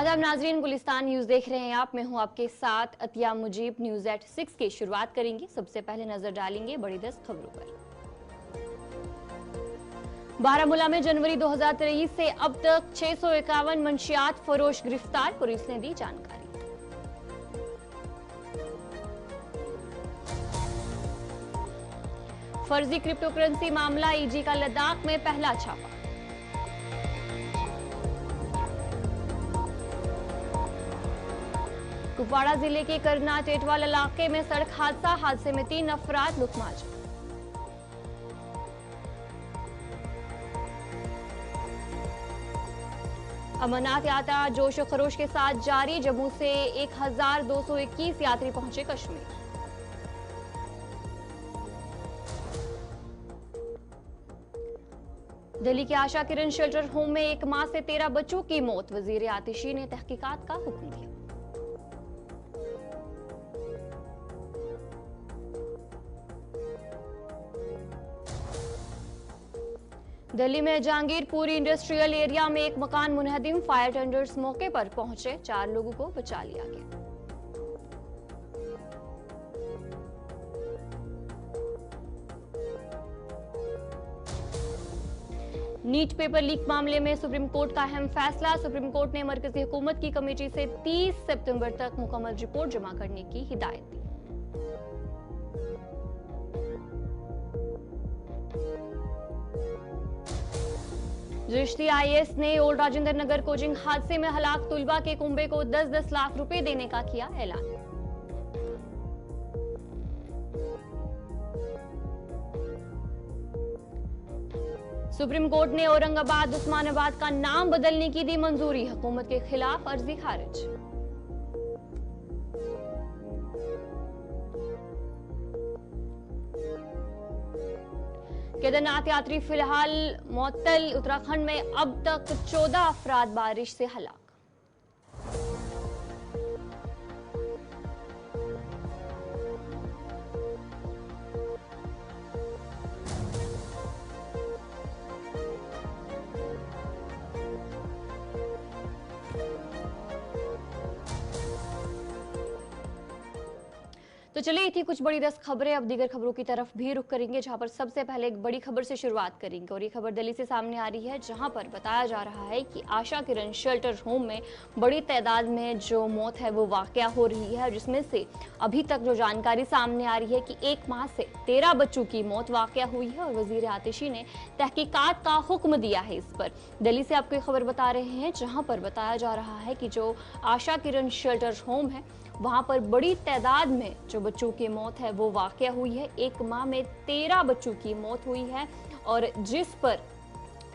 आदाब नाजरीन, गुलिस्तान न्यूज देख रहे हैं आप। मैं हूं आपके साथ अतिया मुजीब। न्यूज एट 6 की शुरुआत करेंगे। सबसे पहले नजर डालेंगे बड़ी 10 खबरों पर। बारामूला में जनवरी 2023 से अब तक 651 मंशियात फरोश गिरफ्तार, पुलिस ने दी जानकारी। फर्जी क्रिप्टो करेंसी मामला, ईडी का लद्दाख में पहला छापा। कुपवाड़ा जिले के करना टेटवाल इलाके में सड़क हादसे में 3 अफराद लुकमाज। अमरनाथ यात्रा जोश और खरोश के साथ जारी, जम्मू से 1221 यात्री पहुंचे कश्मीर। दिल्ली के आशा किरण शेल्टर होम में एक मां से 13 बच्चों की मौत, वजीर आतिशी ने तहकीकात का हुक्म दिया। दिल्ली में जहांगीरपुरी इंडस्ट्रियल एरिया में एक मकान मुनहदिम, फायर टेंडर्स मौके पर पहुंचे, 4 लोगों को बचा लिया गया। नीट पेपर लीक मामले में सुप्रीम कोर्ट का अहम फैसला, सुप्रीम कोर्ट ने मरकजी हुकूमत की कमेटी से 30 सितंबर तक मुकम्मल रिपोर्ट जमा करने की हिदायत दी। रिश्ती आईएएस ने ओल्ड राजेंद्र नगर कोचिंग हादसे में हलाक तुलबा के कुंबे को 10-10 लाख रुपए देने का किया ऐलान। सुप्रीम कोर्ट ने औरंगाबाद उस्मानाबाद का नाम बदलने की दी मंजूरी, हुकूमत के खिलाफ अर्जी खारिज। केदारनाथ यात्री फिलहाल मुअत्तल, उत्तराखंड में अब तक 14 अफराद बारिश से हलाक। तो चलिए, थी कुछ बड़ी 10 खबरें। अब दीगर खबरों की तरफ भी रुख करेंगे, जहां पर सबसे पहले एक बड़ी खबर से शुरुआत करेंगे। और ये खबर दिल्ली से सामने आ रही है, जहां पर बताया जा रहा है कि आशा किरण शेल्टर होम में बड़ी तादाद में जो मौत है वो वाकया हो रही है, जिसमें से अभी तक जो जानकारी सामने आ रही है कि एक माह से 13 बच्चों की मौत वाकया हुई है और वजीर आतिशी ने तहकीकात का हुक्म दिया है इस पर। दिल्ली से आपको खबर बता रहे हैं, जहां पर बताया जा रहा है कि जो आशा किरण शेल्टर होम है वहां पर बड़ी तादाद में जो बच्चों की मौत है वो वाकया हुई है। एक माह में 13 बच्चों की मौत हुई है और जिस पर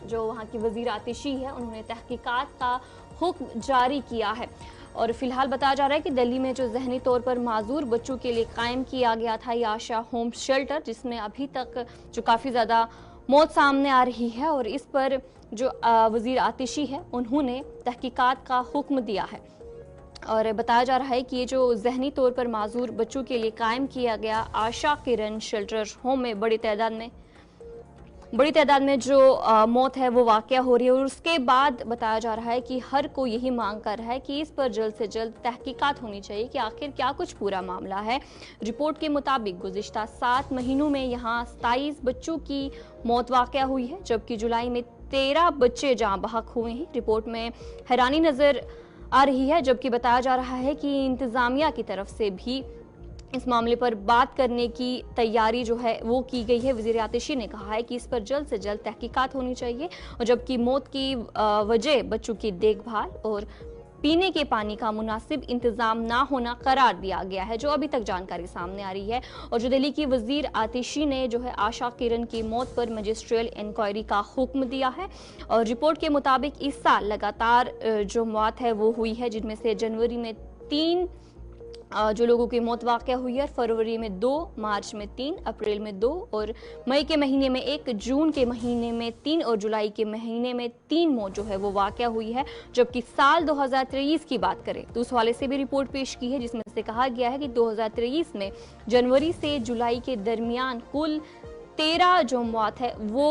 जो वहां की वजीर आतिशी है उन्होंने तहकीकात का हुक्म जारी किया है। और फिलहाल बताया जा रहा है कि दिल्ली में जो जहनी तौर पर माजूर बच्चों के लिए कायम किया गया था ये आशा होम शेल्टर, जिसमें अभी तक जो काफ़ी ज़्यादा मौत सामने आ रही है और इस पर जो वजीर आतिशी है उन्होंने तहकीकात का हुक्म दिया है। और बताया जा रहा है कि ये जो जहनी तौर पर माजूर बच्चों के लिए कायम किया गया आशा किरण शेल्टर होम में बड़ी तादाद में जो मौत है वो वाकया हो रही है। और उसके बाद बताया जा रहा है कि हर कोई यही मांग कर रहा है कि इस पर जल्द से जल्द तहकीकात होनी चाहिए कि आखिर क्या कुछ पूरा मामला है। रिपोर्ट के मुताबिक गुज़िश्ता 7 महीनों में यहाँ 27 बच्चों की मौत वाकया हुई है, जबकि जुलाई में 13 बच्चे जहाँ बहक हुए हैं। रिपोर्ट में हैरानी नजर आ रही है, जबकि बताया जा रहा है कि इंतजामिया की तरफ से भी इस मामले पर बात करने की तैयारी जो है वो की गई है। वज़ीर आतिशी ने कहा है कि इस पर जल्द से जल्द तहकीकात होनी चाहिए और जबकि मौत की वजह बच्चों की देखभाल और पीने के पानी का मुनासिब इंतजाम ना होना करार दिया गया है, जो अभी तक जानकारी सामने आ रही है। और जो दिल्ली की वजीर आतिशी ने जो है आशा किरण की मौत पर मजिस्ट्रियल इंक्वायरी का हुक्म दिया है। और रिपोर्ट के मुताबिक इस साल लगातार जो मौत है वो हुई है, जिनमें से जनवरी में 3 जो लोगों की मौत वाक़या हुई है, फरवरी में 2, मार्च में 3, अप्रैल में 2 और मई के महीने में 1, जून के महीने में 3 और जुलाई के महीने में 3 मौत जो है वो वाक़या हुई है। जबकि साल 2023 की बात करें तो उस हवाले से भी रिपोर्ट पेश की है, जिसमें से कहा गया है कि 2023 में जनवरी से जुलाई के दरमियान कुल 13 जो मौत है वो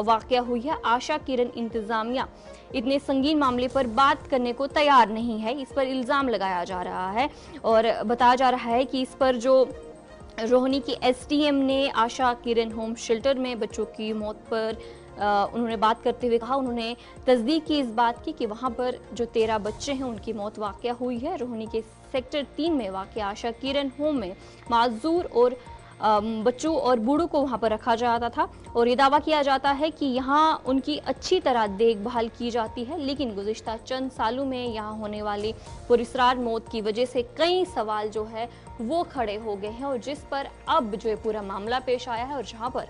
वाकया हुई है। आशा किरण इंतजामिया इतने संगीन मामले पर बात करने को तैयार नहीं है, इस पर इल्ज़ाम लगाया जा रहा है और बताया जा रहा है कि इस पर जो रोहिणी की एसडीएम ने आशा किरण होम शेल्टर में बच्चों की मौत पर उन्होंने बात करते हुए कहा, उन्होंने तस्दीक की इस बात की कि वहां पर जो 13 बच्चे हैं उनकी मौत वाकया हुई है। रोहिणी के सेक्टर 3 में वाकया आशा किरण होम में माजूर और बच्चों और बूढ़ों को वहां पर रखा जाता था और ये दावा किया जाता है कि यहाँ उनकी अच्छी तरह देखभाल की जाती है, लेकिन गुज़िश्ता चंद सालों में यहाँ होने वाली पुरस्रार मौत की वजह से कई सवाल जो है वो खड़े हो गए हैं और जिस पर अब जो पूरा मामला पेश आया है और जहाँ पर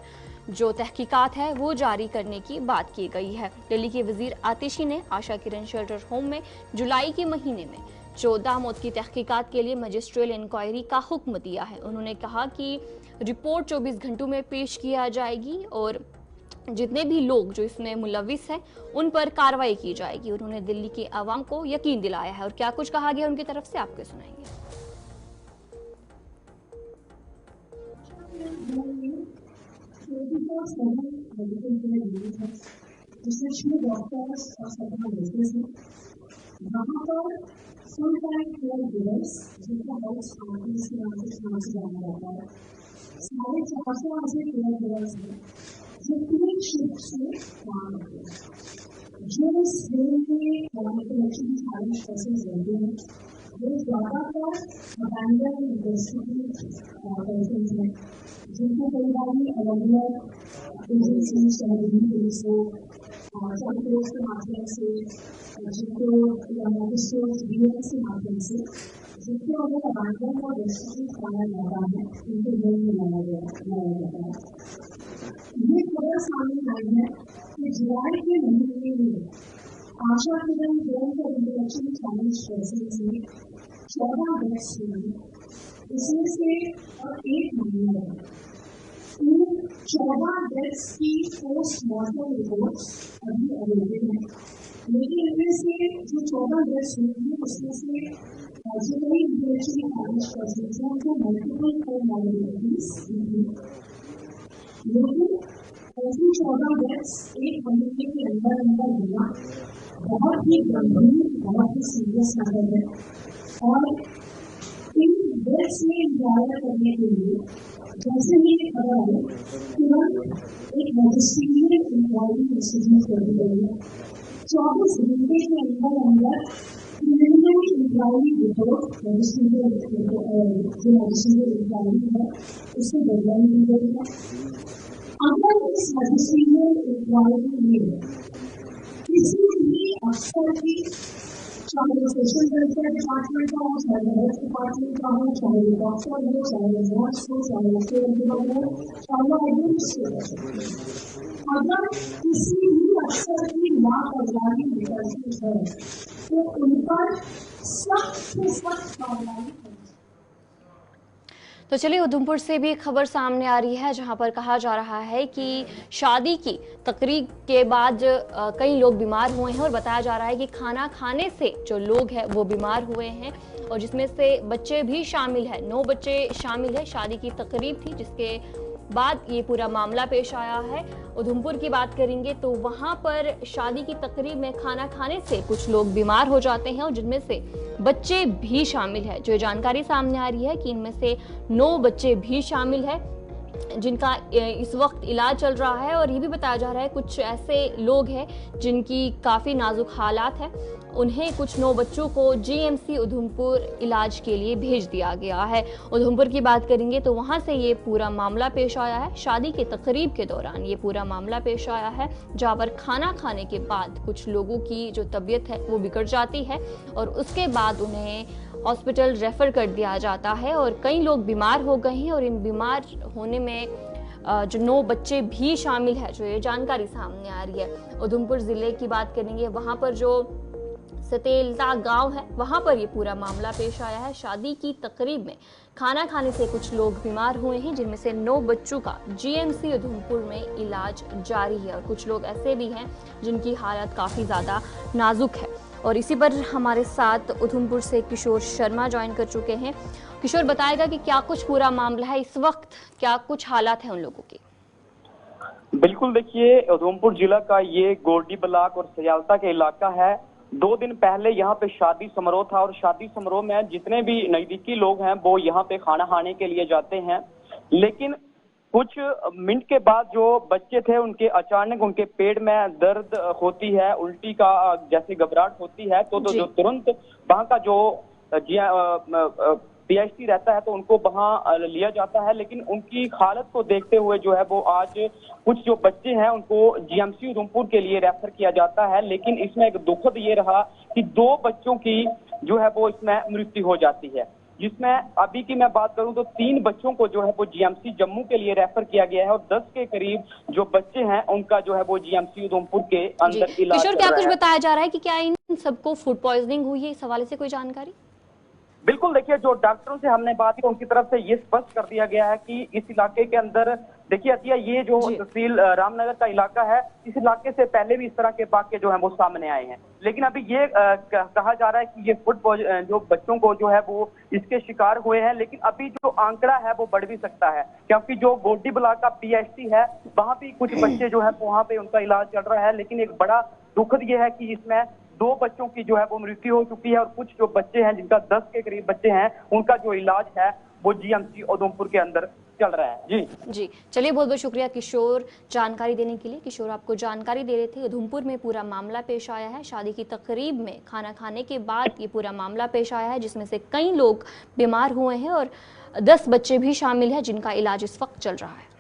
जो तहकीकात है वो जारी करने की बात की गई है। दिल्ली के वजीर आतिशी ने आशा किरण शेल्टर होम में जुलाई के महीने में 14 मौत की तहकीकात के लिए मजिस्ट्रियल इंक्वायरी का हुक्म दिया है। उन्होंने कहा कि रिपोर्ट 24 घंटों में पेश किया जाएगी और जितने भी लोग जो इसमें मुलविस हैं उन पर कार्रवाई की जाएगी। उन्होंने दिल्ली की आवाम को यकीन दिलाया है और क्या कुछ कहा गया उनकी तरफ से आपको सुनाएंगे। फुल टाइम केयर गिवर्स जिनको हाउस आर्टिस्ट के नाम से जाना जाता है, 450 ऐसे केयर गिवर्स हैं जो पूरी शिफ्ट से काम करते हैं, जो इस दिन के कलेक्शन की सारी प्रोसेस रहते हैं, जो ज़्यादातर अबैंडन इंडस्ट्री पर्सन्स हैं जिनको कई बार अलग अलग एजेंसी शहरी पुलिस हो पुलिस के माध्यम से जिनको मजिस्ट्रेट के माध्यम से जिनको अगर अबैंडन और रेस्ट्रिक्शन कराया जाता है उनको जेल में लाया जाता है। ये खबर सामने आई है कि जुलाई के महीने में आशा किरण जेल के इंटरेक्शन चैलेंज प्रोसेस में 14 डेथ्स हुई, इसमें से और एक महीना इन 14 डेथ्स की पोस्टमार्टम रिपोर्ट्स अभी अवेलेबल हैं, लेकिन इनमें से जो 14 डेथ्स हुई थी उसमें से जितनी इंटरेक्शन चैलेंज प्रोसेस हैं उनको मल्टीपल कोमॉर्बिडिटीज थी, लेकिन ऐसी 14 डेथ्स एक महीने के अंदर हुआ बहुत ही गंभीर, बहुत ही सीरियस मैटर है और इन डेथ्स में इंक्वायर करने के लिए जैसे ही खबर आई तुरंत एक मजिस्ट्रियल इंक्वायरी इंस्टीट्यूट कर दी गई है। 24 घंटे के अंदर preliminary inquiry report magisterial inquiry है उससे डेडलाइन दी गई है। अगर इस मजिस्ट्रियल इंक्वायरी में किसी भी अफसर की, चाहे सोशल वेलफेयर डिपार्टमेंट का हो, चाहे हेल्थ डिपार्टमेंट का हो, चाहे डॉक्टर हो, चाहे नर्स हो, चाहे हो, चाहे एडमिनिस्ट्रेटर, अगर किसी भी अफसर की लापरवाही निकलती है तो उन पर सख्त से सख्त कार्रवाई। तो चलिए उधमपुर से भी खबर सामने आ रही है जहां पर कहा जा रहा है कि शादी की तकरीब के बाद कई लोग बीमार हुए हैं और बताया जा रहा है कि खाना खाने से जो लोग हैं वो बीमार हुए हैं और जिसमें से बच्चे भी शामिल है, 9 बच्चे शामिल है। शादी की तकरीब थी जिसके बाद ये पूरा मामला पेश आया है। उधमपुर की बात करेंगे तो वहां पर शादी की तकरीब में खाना खाने से कुछ लोग बीमार हो जाते हैं और जिनमें से बच्चे भी शामिल है। जो जानकारी सामने आ रही है कि इनमें से 9 बच्चे भी शामिल है जिनका इस वक्त इलाज चल रहा है और ये भी बताया जा रहा है कुछ ऐसे लोग हैं जिनकी काफ़ी नाजुक हालात है, उन्हें कुछ 9 बच्चों को जीएमसी उधमपुर इलाज के लिए भेज दिया गया है। उधमपुर की बात करेंगे तो वहां से ये पूरा मामला पेश आया है। शादी के तकरीब के दौरान ये पूरा मामला पेश आया है जहां पर खाना खाने के बाद कुछ लोगों की जो तबीयत है वो बिगड़ जाती है और उसके बाद उन्हें हॉस्पिटल रेफर कर दिया जाता है और कई लोग बीमार हो गए हैं और इन बीमार होने में जो 9 बच्चे भी शामिल है, जो ये जानकारी सामने आ रही है। उधमपुर जिले की बात करेंगे वहां पर जो सतेलता गांव है वहां पर ये पूरा मामला पेश आया है। शादी की तकरीब में खाना खाने से कुछ लोग बीमार हुए हैं जिनमें से 9 बच्चों का जीएमसी उधमपुर में इलाज जारी है और कुछ लोग ऐसे भी हैं जिनकी हालत काफ़ी ज़्यादा नाजुक है। और इसी पर हमारे साथ उधमपुर से किशोर शर्मा ज्वाइन कर चुके हैं। किशोर बताएगा कि क्या कुछ पूरा मामला है, इस वक्त क्या कुछ हालात हैं उन लोगों की। बिल्कुल, देखिए उधमपुर जिला का ये गोरडी ब्लॉक और सजालता का इलाका है। 2 दिन पहले यहाँ पे शादी समारोह था और शादी समारोह में जितने भी नजदीकी लोग हैं वो यहाँ पे खाना खाने के लिए जाते हैं। लेकिन कुछ मिनट के बाद जो बच्चे थे उनके अचानक उनके पेट में दर्द होती है, उल्टी का जैसे घबराहट होती है तो जो तुरंत वहाँ का जो पीएचडी रहता है तो उनको वहां लिया जाता है। लेकिन उनकी हालत को देखते हुए जो है वो आज कुछ जो बच्चे हैं उनको जीएमसी उधमपुर के लिए रेफर किया जाता है। लेकिन इसमें एक दुखद ये रहा कि 2 बच्चों की जो है वो इसमें मृत्यु हो जाती है, जिसमें अभी की मैं बात करूं तो 3 बच्चों को जो है वो जीएमसी जम्मू के लिए रेफर किया गया है और 10 के करीब जो बच्चे हैं उनका जो है वो जीएमसी उधमपुर के अंदर इलाज किशोर, क्या कुछ बताया जा रहा है कि क्या इन सबको फूड पॉइजनिंग हुई है? इस हवाले से कोई जानकारी? बिल्कुल, देखिए जो डॉक्टरों से हमने बात की उनकी तरफ से ये स्पष्ट कर दिया गया है कि इस इलाके के अंदर देखिए अतिया ये जो तहसील रामनगर का इलाका है, इस इलाके से पहले भी इस तरह के वाक्य जो है वो सामने आए हैं। लेकिन अभी ये कहा जा रहा है कि ये जो बच्चों को जो है वो इसके शिकार हुए हैं। लेकिन अभी जो आंकड़ा है वो बढ़ भी सकता है, क्योंकि जो गोरडी ब्लॉक का पीएचडी है वहां भी कुछ बच्चे जो है वहां पे उनका इलाज चल रहा है। लेकिन एक बड़ा दुखद ये है कि इसमें 2 बच्चों की जो है वो मृत्यु हो चुकी है और कुछ जो बच्चे हैं जिनका 10 के करीब बच्चे हैं उनका जो इलाज है वो जीएमसी उधमपुर के अंदर चल रहा है। जी चलिए, बहुत बहुत शुक्रिया किशोर जानकारी देने के लिए। किशोर आपको जानकारी दे रहे थे उधमपुर में पूरा मामला पेश आया है। शादी की तकरीब में खाना खाने के बाद ये पूरा मामला पेश आया है, जिसमें से कई लोग बीमार हुए हैं और 10 बच्चे भी शामिल हैं जिनका इलाज इस वक्त चल रहा है।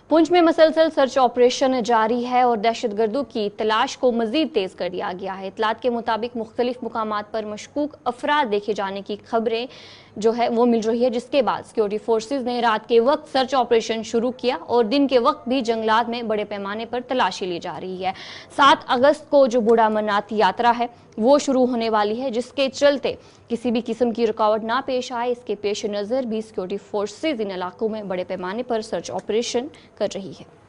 पुंछ में मसलसल सर्च ऑपरेशन जारी है और दहशतगर्दों की तलाश को मजीद तेज कर दिया गया है। इतलात के मुताबिक मुख्तलिफ मुकामात पर मशकूक अफराद देखे जाने की खबरें जो है वो मिल रही है, जिसके बाद सिक्योरिटी फोर्सेज ने रात के वक्त सर्च ऑपरेशन शुरू किया और दिन के वक्त भी जंगलात में बड़े पैमाने पर तलाशी ली जा रही है। 7 अगस्त को जो बूढ़ा अमरनाथ यात्रा है वो शुरू होने वाली है, जिसके चलते किसी भी किस्म की रुकावट ना पेश आए, इसके पेश नज़र भी सिक्योरिटी फोर्सेज इन इलाकों में बड़े पैमाने पर सर्च ऑपरेशन कर रही है।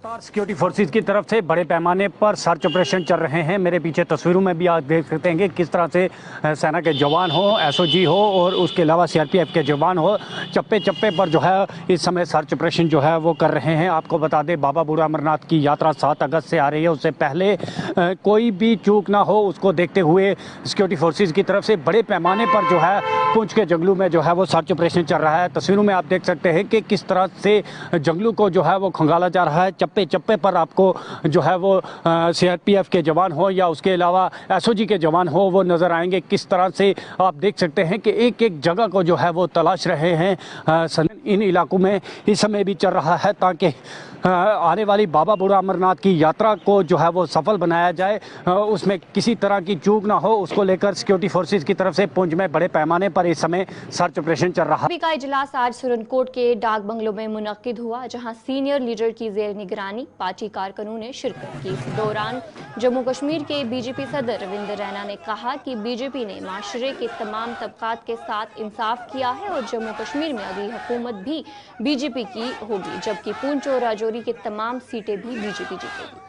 सिक्योरिटी फोर्सेज की तरफ से बड़े पैमाने पर सर्च ऑपरेशन चल रहे हैं। मेरे पीछे तस्वीरों में भी आप देख सकते हैं कि किस तरह से सेना के जवान हो, एसओजी हो और उसके अलावा सीआरपीएफ के जवान हो, चप्पे चप्पे पर जो है इस समय सर्च ऑपरेशन जो है वो कर रहे हैं। आपको बता दें, बाबा बूढ़ा अमरनाथ की यात्रा 7 अगस्त से आ रही है। उससे पहले कोई भी चूक ना हो उसको देखते हुए सिक्योरिटी फोर्सेज की तरफ से बड़े पैमाने पर जो है पुंछ के जंगलों में जो है वो सर्च ऑपरेशन चल रहा है। तस्वीरों में आप देख सकते हैं कि किस तरह से जंगलों को जो है वो खंगाला जा रहा है। चप्पे चप्पे पर आपको जो है वो सीआरपीएफ के जवान हो या उसके अलावा एसओजी के जवान हो वो नज़र आएंगे। किस तरह से आप देख सकते हैं कि एक एक जगह को जो है वो तलाश रहे हैं। इन इलाकों में इस समय भी चल रहा है ताकि आने वाली बाबा बूढ़ा अमरनाथ की यात्रा को जो है वो सफल बनाया जाए, उसमें किसी तरह की चूक ना हो, उसको लेकर सिक्योरिटी फोर्सेज की तरफ से पुंछ में बड़े पैमाने पर इस समय सर्च ऑपरेशन चल रहा है। का इजलास आज सुरनकोट के डाक बंगलों में मुनक्किद हुआ, जहां सीनियर लीडर की जेर निगरानी पार्टी कारकुनों ने शिरकत की। इस दौरान जम्मू कश्मीर के बीजेपी सदर रविंद्र रैना ने कहा कि बीजेपी ने माशरे के तमाम तबकात के साथ इंसाफ किया है और जम्मू कश्मीर में अगली हुकूमत भी बीजेपी की होगी, जबकि पुंछ और राजौरी की तमाम सीटें भी बीजेपी जीतेगी।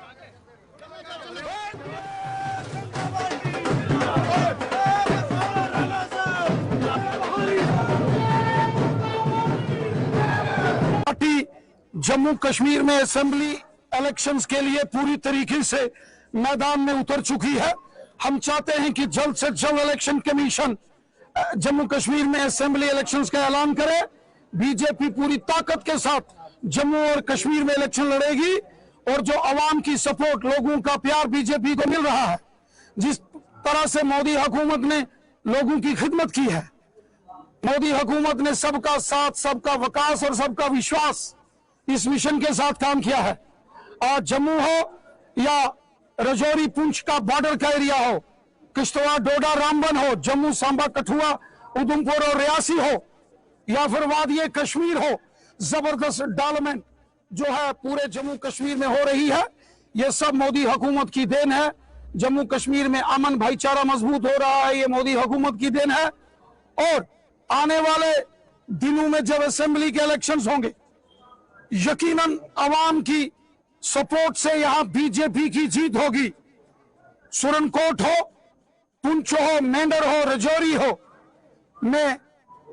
पार्टी जम्मू कश्मीर में असेंबली इलेक्शंस के लिए पूरी तरीके से मैदान में उतर चुकी है। हम चाहते हैं कि जल्द से जल्द इलेक्शन कमीशन जम्मू कश्मीर में असेंबली इलेक्शंस का ऐलान करे। बीजेपी पूरी ताकत के साथ जम्मू और कश्मीर में इलेक्शन लड़ेगी और जो अवाम की सपोर्ट, लोगों का प्यार बीजेपी को मिल रहा है, जिस तरह से मोदी हुकूमत ने लोगों की खिदमत की है, मोदी हुकूमत ने सबका साथ, सबका विकास और सबका विश्वास इस मिशन के साथ काम किया है। आज जम्मू हो या राजौरी पुंछ का बॉर्डर का एरिया हो, किश्तवाड़ डोडा रामबन हो, जम्मू सांबा कठुआ उधमपुर और रियासी हो या फिर वादिये कश्मीर हो, जबरदस्त डेवलपमेंट जो है पूरे जम्मू कश्मीर में हो रही है। ये सब मोदी हुकूमत की देन है। जम्मू कश्मीर में अमन भाईचारा मजबूत हो रहा है, ये मोदी हुकूमत की देन है। और आने वाले दिनों में जब असेंबली के इलेक्शंस होंगे, यकीनन अवाम की सपोर्ट से यहां बीजेपी की जीत होगी। सुरनकोट हो, पुंछ हो, मेंढर हो, राजौरी हो, में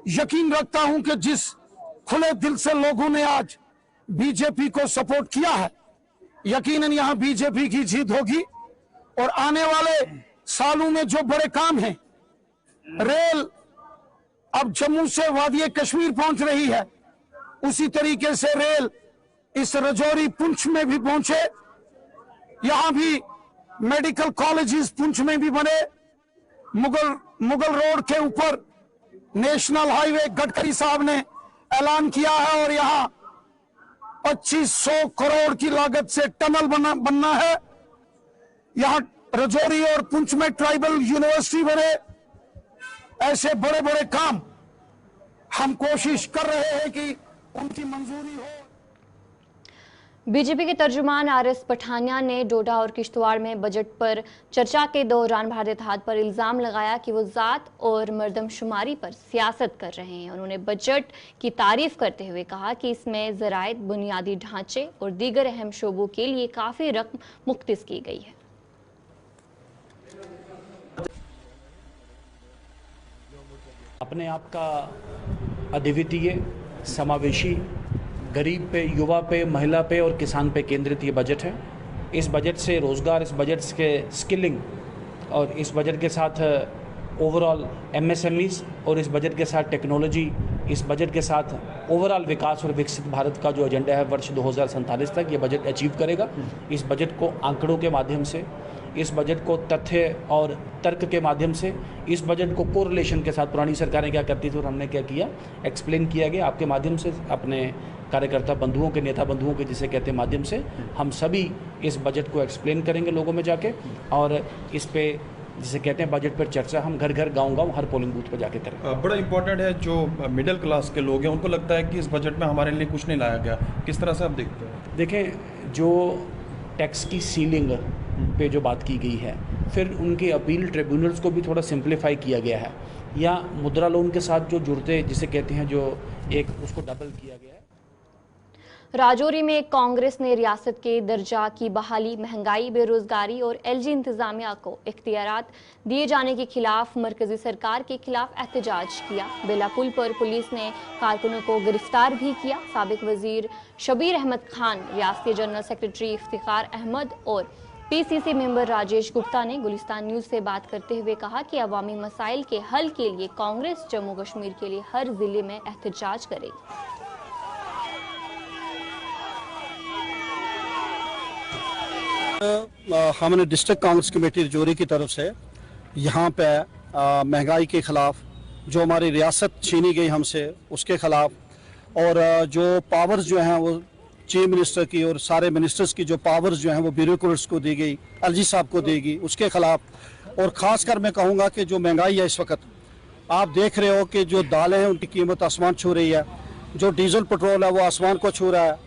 यकीन रखता हूं कि जिस खुले दिल से लोगों ने आज बीजेपी को सपोर्ट किया है, यकीनन यहां बीजेपी की जीत होगी। और आने वाले सालों में जो बड़े काम हैं, रेल अब जम्मू से वादी कश्मीर पहुंच रही है, उसी तरीके से रेल इस रजौरी पुंछ में भी पहुंचे, यहां भी मेडिकल कॉलेजेस पुंछ में भी बने। मुगल रोड के ऊपर नेशनल हाईवे गडकरी साहब ने ऐलान किया है और यहां 2500 करोड़ की लागत से टनल बनना है। यहां रजौरी और पुंछ में ट्राइबल यूनिवर्सिटी बने। ऐसे बड़े बड़े काम हम कोशिश कर रहे हैं कि उनकी मंजूरी हो। बीजेपी के तर्जुमान आरएस पठानिया ने डोडा और किश्तवाड़ में बजट पर चर्चा के दौरान भारतीय इत्तेहाद पर इल्जाम लगाया कि वो जात और मर्दमशुमारी पर सियासत कर रहे हैं। उन्होंने बजट की तारीफ करते हुए कहा कि इसमें ज़राइत, बुनियादी ढांचे और दीगर अहम शोबों के लिए काफ़ी रकम मुख्तस की गई है। अपने आप का अद्वितीय, समावेशी, गरीब पे, युवा पे, महिला पे और किसान पे केंद्रित ये बजट है। इस बजट से रोज़गार, इस बजट के स्किलिंग और इस बजट के साथ ओवरऑल एमएसएमईज और इस बजट के साथ टेक्नोलॉजी, इस बजट के साथ ओवरऑल विकास और विकसित भारत का जो एजेंडा है वर्ष 2047 तक, ये बजट अचीव करेगा। इस बजट को आंकड़ों के माध्यम से, इस बजट को तथ्य और तर्क के माध्यम से, इस बजट को कोरिलेशन के साथ, पुरानी सरकारें क्या करती थी और हमने क्या किया, एक्सप्लेन किया गया। आपके माध्यम से, अपने कार्यकर्ता बंधुओं के, नेता बंधुओं के जिसे कहते हैं माध्यम से, हम सभी इस बजट को एक्सप्लेन करेंगे लोगों में जाके, और इस पे जिसे कहते हैं बजट पर चर्चा हम घर घर, गांव-गांव, हर पोलिंग बूथ पर जाके करें। बड़ा इंपॉर्टेंट है, जो मिडिल क्लास के लोग हैं उनको लगता है कि इस बजट में हमारे लिए कुछ नहीं लाया गया। किस तरह से आप देखते हैं? देखें, जो टैक्स की सीलिंग पे जो बात की गई है, फिर उनके अपील ट्रिब्यूनल्स को भी थोड़ा सिंप्लीफाई किया गया है, या मुद्रा लोन के साथ जो जुड़ते जिसे कहते हैं जो एक, उसको डबल किया गया है। राजौरी में कांग्रेस ने रियासत के दर्जा की बहाली, महंगाई, बेरोजगारी और एलजी इंतजामिया को इख्तियारात दिए जाने के खिलाफ मरकजी सरकार के खिलाफ एहतजाज किया। बेलापुल पर पुलिस ने कारकुनों को गिरफ्तार भी किया। साबिक वजीर शबीर अहमद खान, रियासती जनरल सेक्रेटरी इफ्तिखार अहमद और पीसीसी मेंबर राजेश गुप्ता ने गुलिस्तान न्यूज़ से बात करते हुए कहा कि अवामी मसाइल के हल के लिए कांग्रेस जम्मू कश्मीर के लिए हर जिले में एहतजाज करेगी। हमने डिस्ट्रिक्ट कांग्रेस कमेटी रजौरी की तरफ से यहाँ पे महंगाई के ख़िलाफ़, जो हमारी रियासत छीनी गई हमसे, उसके ख़िलाफ़, और जो पावर्स जो हैं वो चीफ मिनिस्टर की और सारे मिनिस्टर्स की जो पावर्स जो हैं वो ब्यूरोक्रेट्स को दी गई, एलजी साहब को दी गई, उसके ख़िलाफ़। और ख़ास कर मैं कहूँगा कि जो महंगाई है इस वक्त, आप देख रहे हो कि जो दालें हैं उनकी कीमत आसमान छू रही है, जो डीजल पेट्रोल है वो आसमान को छू रहा है,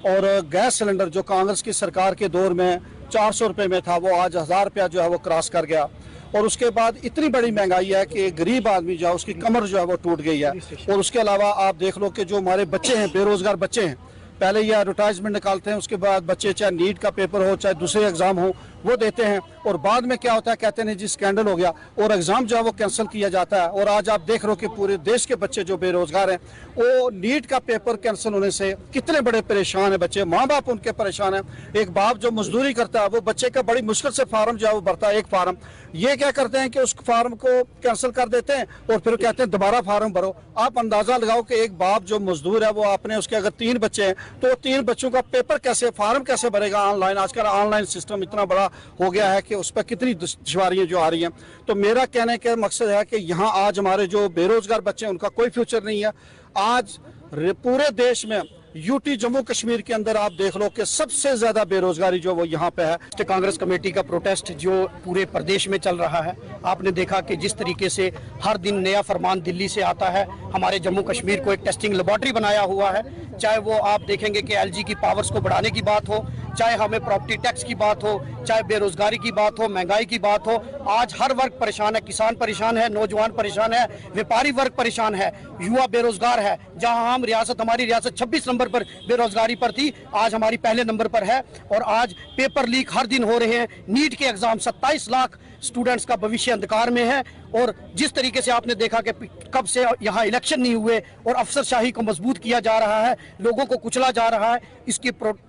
और गैस सिलेंडर जो कांग्रेस की सरकार के दौर में 400 रुपये में था, वो आज 1000 रुपया जो है वो क्रॉस कर गया। और उसके बाद इतनी बड़ी महंगाई है कि गरीब आदमी जो है उसकी कमर जो है वो टूट गई है। और उसके अलावा आप देख लो कि जो हमारे बच्चे हैं, बेरोजगार बच्चे हैं, पहले ये एडवर्टाइजमेंट निकालते हैं, उसके बाद बच्चे चाहे नीट का पेपर हो, चाहे दूसरे एग्जाम हो, वो देते हैं, और बाद में क्या होता है, कहते हैं जी स्कैंडल हो गया, और एग्जाम जो है वो कैंसिल किया जाता है। और आज आप देख रहे हो कि पूरे देश के बच्चे जो बेरोजगार हैं, वो नीट का पेपर कैंसिल होने से कितने बड़े परेशान हैं बच्चे, माँ बाप उनके परेशान हैं। एक बाप जो मजदूरी करता है वो बच्चे का बड़ी मुश्किल से फार्म जो है वो भरता है, एक फार्म, ये क्या करते हैं कि उस फार्म को कैंसिल कर देते हैं और फिर कहते हैं दोबारा फार्म भरो। आप अंदाजा लगाओ कि एक बाप जो मजदूर है वो आपने उसके अगर 3 बच्चे हैं तो 3 बच्चों का पेपर कैसे, फार्म कैसे भरेगा ऑनलाइन? आजकल ऑनलाइन सिस्टम इतना बड़ा हो गया है कि उस पर कितनी दुश्वारियां जो आ रही हैं। तो मेरा कहने का मकसद है कि यहाँ आज हमारे जो बेरोजगार बच्चे हैं उनका कोई फ्यूचर नहीं है। आज पूरे देश में यूटी जम्मू कश्मीर के अंदर आप देख लो कि सबसे ज्यादा बेरोजगारी जो वो यहाँ पे है। कांग्रेस कमेटी का प्रोटेस्ट जो पूरे प्रदेश में चल रहा है, आपने देखा कि जिस तरीके से हर दिन नया फरमान दिल्ली से आता है। हमारे जम्मू कश्मीर को एक टेस्टिंग लेबोरेटरी बनाया हुआ है, चाहे वो आप देखेंगे कि एलजी की पावर्स को बढ़ाने की बात हो, चाहे हमें प्रॉपर्टी टैक्स की बात हो, चाहे बेरोजगारी की बात हो, महंगाई की बात हो। आज हर वर्ग परेशान है, किसान परेशान है, नौजवान परेशान है, व्यापारी वर्ग परेशान है, युवा बेरोजगार है। जहां हमारी रियासत 26 नंबर पर बेरोजगारी पर थी, आज हमारी पहले नंबर पर है। और आज पेपर लीक हर दिन हो रहे हैं। नीट के एग्जाम 27 लाख स्टूडेंट्स का भविष्य अंधकार में है। और जिस तरीके से आपने देखा कि कब से यहाँ इलेक्शन नहीं हुए और अफसरशाही को मजबूत किया जा रहा है, लोगों को कुचला जा रहा है,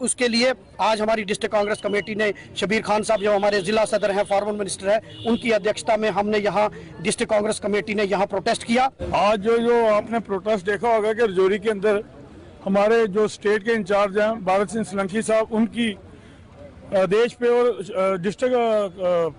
उसके लिए आज हमारी डिस्ट्रिक्ट कांग्रेस कमेटी ने शबीर खान साहब जो हमारे जिला सदर हैं, फॉर्मर मिनिस्टर है, उनकी अध्यक्षता में हमने यहाँ डिस्ट्रिक्ट कांग्रेस कमेटी ने यहाँ प्रोटेस्ट किया। आज जो आपने प्रोटेस्ट देखा होगा कि रजौरी के अंदर हमारे जो स्टेट के इंचार्ज हैं भारत सिंह सोलंकी साहब, उनकी आदेश पे और डिस्ट्रिक्ट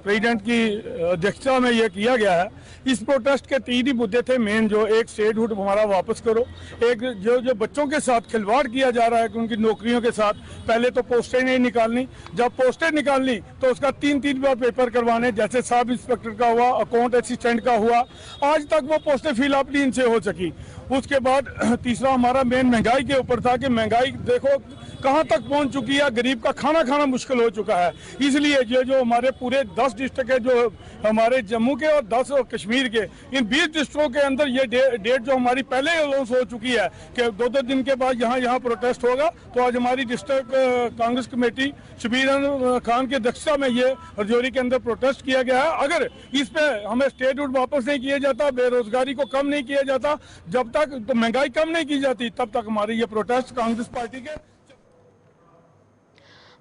प्रेसिडेंट की अध्यक्षता में यह किया गया है। इस प्रोटेस्ट के 3 ही मुद्दे थे मेन, जो एक स्टेटहुड हमारा वापस करो, एक जो बच्चों के साथ खिलवाड़ किया जा रहा है कि उनकी नौकरियों के साथ, पहले तो पोस्टें नहीं निकालनी, जब पोस्टें निकालनी तो उसका 3-3 बार पेपर करवाने, जैसे सब इंस्पेक्टर का हुआ, अकाउंट असिस्टेंट का हुआ, आज तक वो पोस्टें फिलअप नहीं इनसे हो सकी। उसके बाद तीसरा हमारा मेन महंगाई के ऊपर था कि महंगाई देखो कहां तक पहुंच चुकी है, गरीब का खाना खाना मुश्किल हो चुका है। इसलिए ये जो हमारे पूरे 10 डिस्ट्रिक्ट है, जो हमारे जम्मू के और 10 और कश्मीर के, इन 20 डिस्ट्रिक्टों के अंदर ये डेट जो हमारी पहले अनाउंस हो चुकी है कि 2-2 दिन के बाद यहाँ प्रोटेस्ट होगा। तो आज हमारी डिस्ट्रिक्ट कांग्रेस कमेटी शबीर खान की अध्यक्षता में ये रजौरी के अंदर प्रोटेस्ट किया गया है। अगर इस पे हमें स्टेटहुड वापस नहीं किया जाता, बेरोजगारी को कम नहीं किया जाता, जब तक तो महंगाई कम नहीं की जाती, तब तक हमारी ये प्रोटेस्ट कांग्रेस पार्टी के।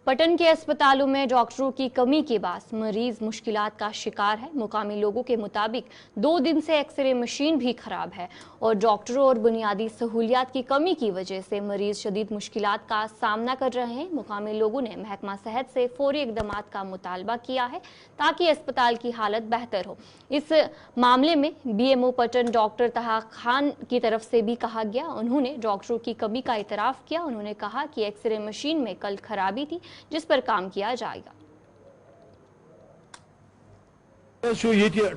पटन के अस्पतालों में डॉक्टरों की कमी के बाद मरीज मुश्किलात का शिकार है। मुकामी लोगों के मुताबिक 2 दिन से एक्सरे मशीन भी खराब है और डॉक्टरों और बुनियादी सहूलियात की कमी की वजह से मरीज शदीद मुश्किलात का सामना कर रहे हैं। मुकामी लोगों ने महकमा सेहत से फौरी इक़दामात का मुतालबा किया है ताकि अस्पताल की हालत बेहतर हो। इस मामले में BMO पटन डॉक्टर तहा खान की तरफ से भी कहा गया। उन्होंने डॉक्टरों की कमी का इतराफ़ किया। उन्होंने कहा कि एक्सरे मशीन में कल खराबी थी जिस पर काम किया जाएगा।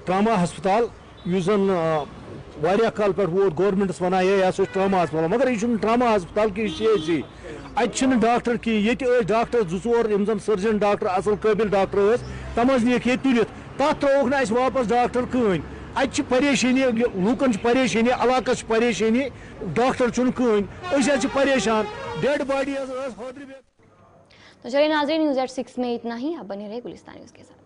ट्रामा अस्पताल वारिया काल पे वो गवर्नमेंट वन यह ट्रामा अस्पताल, मगर यह ट्रामा अस्पताल की अत डॉक्टर की ये डॉक्टर 2-4 सर्जन डॉक्टर असल काबिल डॉक्टर तम नीक ये तुलित तथ त्रोक ना वापस डॉक्टर कहन। अत परेशानी, लूकन परेशानी, इलाक परेशानी, डॉक्टर कहन, परेशान, डेड बॉडी। तो चलिए नाज़रीन, न्यूज़ एट 6 में इतना ही। आप बने रहे गुलिस्तान न्यूज़ के साथ।